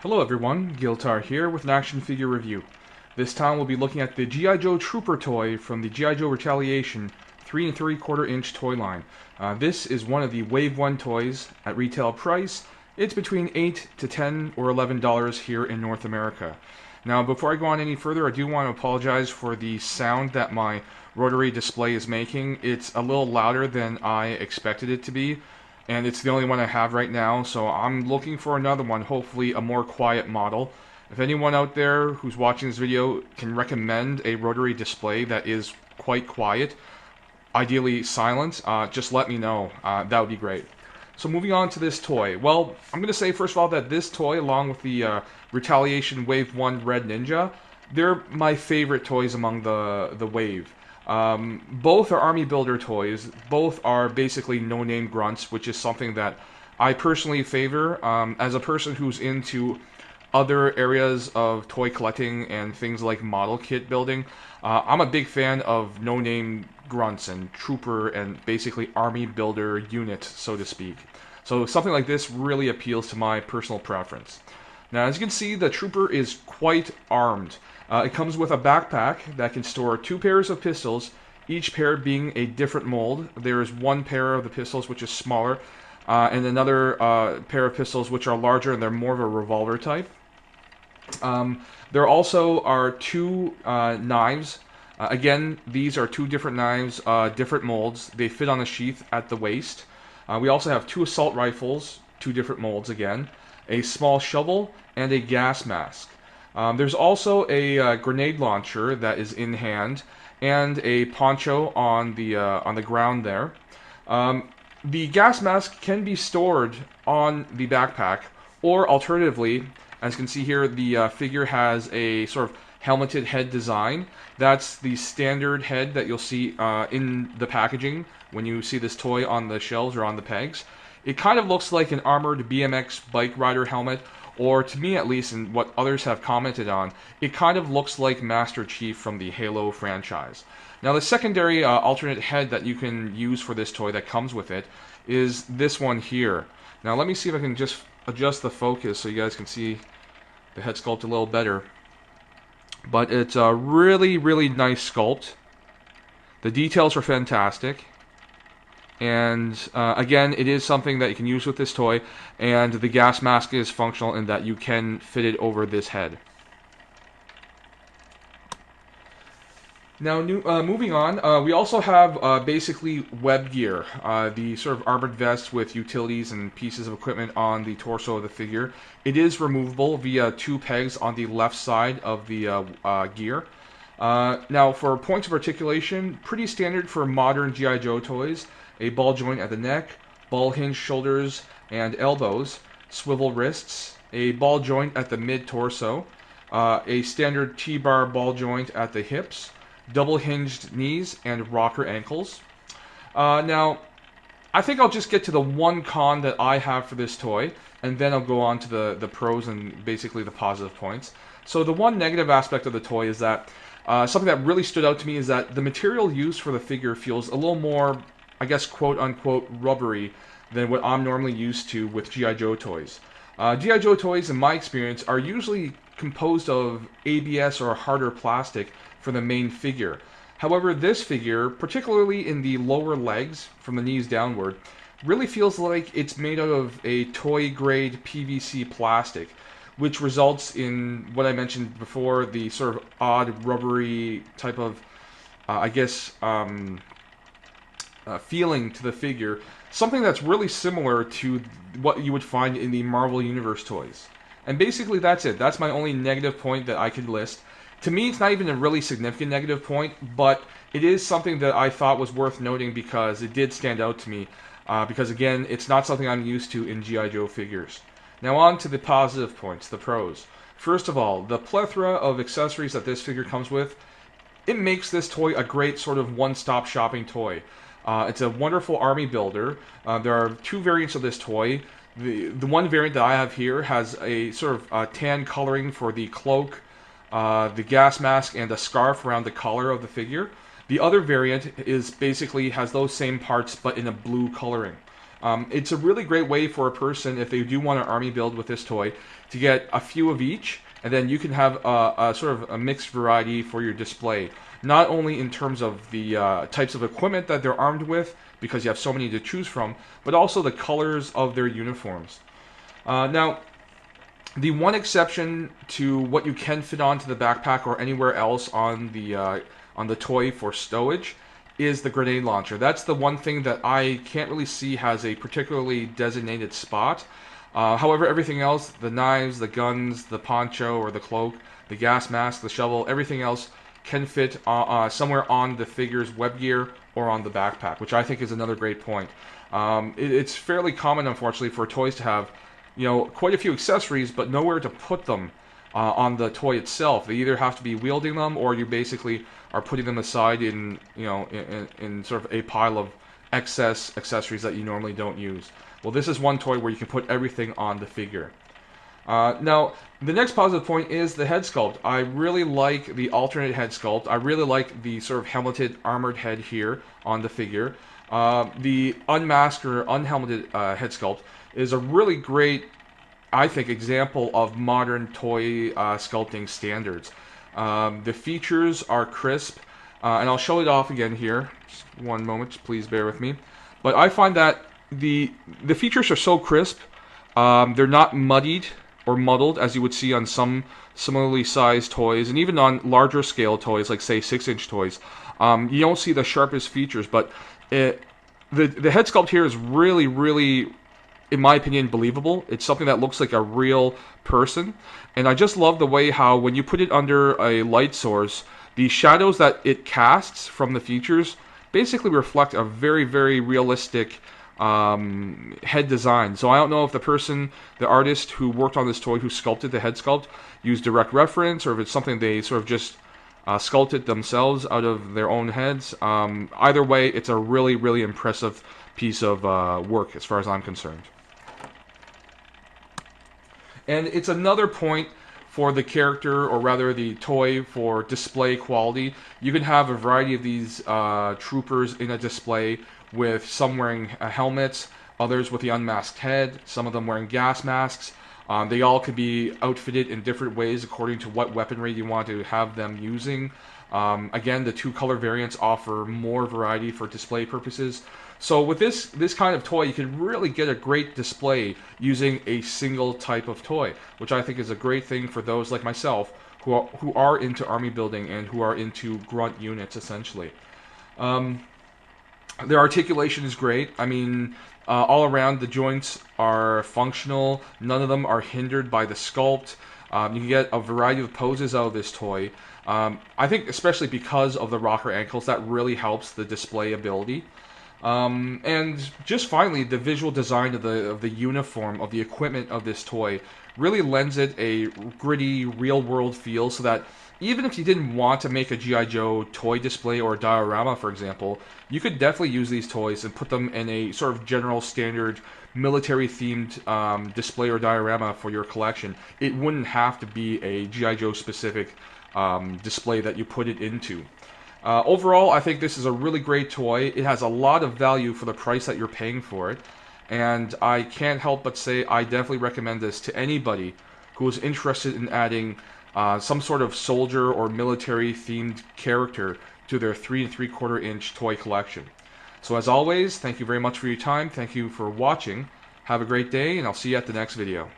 Hello everyone, Giltar here with an action figure review. This time we'll be looking at the G.I. Joe Trooper toy from the G.I. Joe Retaliation 3 3/4 inch toy line. This is one of the Wave 1 toys at retail price. It's between $8 to $10 or $11 here in North America. Now before I go on any further, I do want to apologize for the sound that my rotary display is making. It's a little louder than I expected it to be, and it's the only one I have right now, so I'm looking for another one, hopefully a more quiet model. If anyone out there who's watching this video can recommend a rotary display that is quite quiet, ideally silent, just let me know. That would be great. So moving on to this toy. Well, I'm going to say first of all that this toy, along with the Retaliation Wave 1 Red Ninja, they're my favorite toys among the Wave. Both are army builder toys. Both are basically no-name grunts, which is something that I personally favor. As a person who's into other areas of toy collecting and things like model kit building, I'm a big fan of no-name grunts and trooper and basically army builder unit, so to speak. So something like this really appeals to my personal preference. Now, as you can see, the trooper is quite armed. It comes with a backpack that can store 2 pairs of pistols, each pair being a different mold. There is one pair of the pistols which is smaller, and another pair of pistols which are larger, and they're more of a revolver type. There also are 2 knives. Again, these are 2 different knives, different molds. They fit on the sheath at the waist. We also have 2 assault rifles, 2 different molds again, a small shovel, and a gas mask. There's also a grenade launcher that is in hand, and a poncho on the ground there. The gas mask can be stored on the backpack, or alternatively, as you can see here, the figure has a sort of helmeted head design. That's the standard head that you'll see in the packaging when you see this toy on the shelves or on the pegs. It kind of looks like an armored BMX bike rider helmet, or to me at least, and what others have commented on, it kind of looks like Master Chief from the Halo franchise. Now the secondary alternate head that you can use for this toy that comes with it is this one here. Now let me see if I can just adjust the focus so you guys can see the head sculpt a little better. But it's a really, really nice sculpt. The details are fantastic. And again, it is something that you can use with this toy, and the gas mask is functional in that you can fit it over this head. Now, moving on, we also have basically web gear, the sort of armored vest with utilities and pieces of equipment on the torso of the figure. It is removable via 2 pegs on the left side of the gear. Now, for points of articulation, pretty standard for modern G.I. Joe toys. A ball joint at the neck, ball hinge shoulders and elbows, swivel wrists, a ball joint at the mid-torso, a standard T-bar ball joint at the hips, double hinged knees, and rocker ankles. Now, I think I'll just get to the one con that I have for this toy, and then I'll go on to the pros and basically the positive points. So the one negative aspect of the toy is that something that really stood out to me is that the material used for the figure feels a little more, I guess, quote-unquote rubbery than what I'm normally used to with G.I. Joe toys. G.I. Joe toys, in my experience, are usually composed of ABS or harder plastic for the main figure. However, this figure, particularly in the lower legs, from the knees downward, really feels like it's made out of a toy-grade PVC plastic, which results in what I mentioned before, the sort of odd rubbery type of, feeling to the figure, something that's really similar to what you would find in the Marvel Universe toys. And basically that's it. That's my only negative point that I could list. To me, it's not even a really significant negative point, but it is something that I thought was worth noting because it did stand out to me. Because again, it's not something I'm used to in G.I. Joe figures. Now on to the positive points, the pros. First of all, the plethora of accessories that this figure comes with, it makes this toy a great sort of one-stop shopping toy. It's a wonderful army builder. There are 2 variants of this toy. The one variant that I have here has a sort of tan coloring for the cloak, the gas mask, and a scarf around the collar of the figure. The other variant is basically has those same parts but in a blue coloring. It's a really great way for a person, if they do want an army build with this toy, to get a few of each, and then you can have a sort of a mixed variety for your display. Not only in terms of the types of equipment that they're armed with, because you have so many to choose from, but also the colors of their uniforms. Now, the one exception to what you can fit onto the backpack or anywhere else on the toy for stowage is the grenade launcher. That's the one thing that I can't really see has a particularly designated spot. However, everything else, the knives, the guns, the poncho or the cloak, the gas mask, the shovel, everything else can fit somewhere on the figure's web gear or on the backpack, which I think is another great point. It's fairly common, unfortunately, for toys to have, quite a few accessories, but nowhere to put them on the toy itself. They either have to be wielding them, or you basically are putting them aside in sort of a pile of excess accessories that you normally don't use. Well, this is one toy where you can put everything on the figure. Now, the next positive point is the head sculpt. I really like the alternate head sculpt. I really like the sort of helmeted, armored head here on the figure. The unmasked or unhelmeted head sculpt is a really great, I think, example of modern toy sculpting standards. The features are crisp, and I'll show it off again here. Just one moment, please bear with me. But I find that the features are so crisp, they're not muddied or muddled as you would see on some similarly sized toys, and even on larger scale toys like, say, 6-inch toys. You don't see the sharpest features, but the head sculpt here is really, really, in my opinion, believable. It's something that looks like a real person, and I just love the way how when you put it under a light source, the shadows that it casts from the features basically reflect a very, very realistic head design. So I don't know if the artist who worked on this toy, who sculpted the head sculpt, used direct reference, or if it's something they sort of just sculpted themselves out of their own heads. Either way, it's a really, really impressive piece of work as far as I'm concerned. And it's another point for the character, or rather the toy, for display quality. You can have a variety of these troopers in a display, with some wearing helmets, others with the unmasked head, some of them wearing gas masks. They all could be outfitted in different ways according to what weaponry you want to have them using. Again, the two color variants offer more variety for display purposes. So with this kind of toy, you can really get a great display using a single type of toy, which I think is a great thing for those like myself who are into army building and who are into grunt units, essentially. Their articulation is great. I mean, all around the joints are functional. None of them are hindered by the sculpt. You can get a variety of poses out of this toy. I think especially because of the rocker ankles, that really helps the display ability. And just finally, the visual design of the uniform, of the equipment of this toy, really lends it a gritty, real-world feel, so that even if you didn't want to make a G.I. Joe toy display or a diorama, for example, you could definitely use these toys and put them in a sort of general standard military-themed display or diorama for your collection. It wouldn't have to be a G.I. Joe specific display that you put it into. Overall, I think this is a really great toy. It has a lot of value for the price that you're paying for it, and I can't help but say I definitely recommend this to anybody who is interested in adding some sort of soldier or military-themed character to their 3 3/4-inch toy collection. So as always, thank you very much for your time. Thank you for watching. Have a great day, and I'll see you at the next video.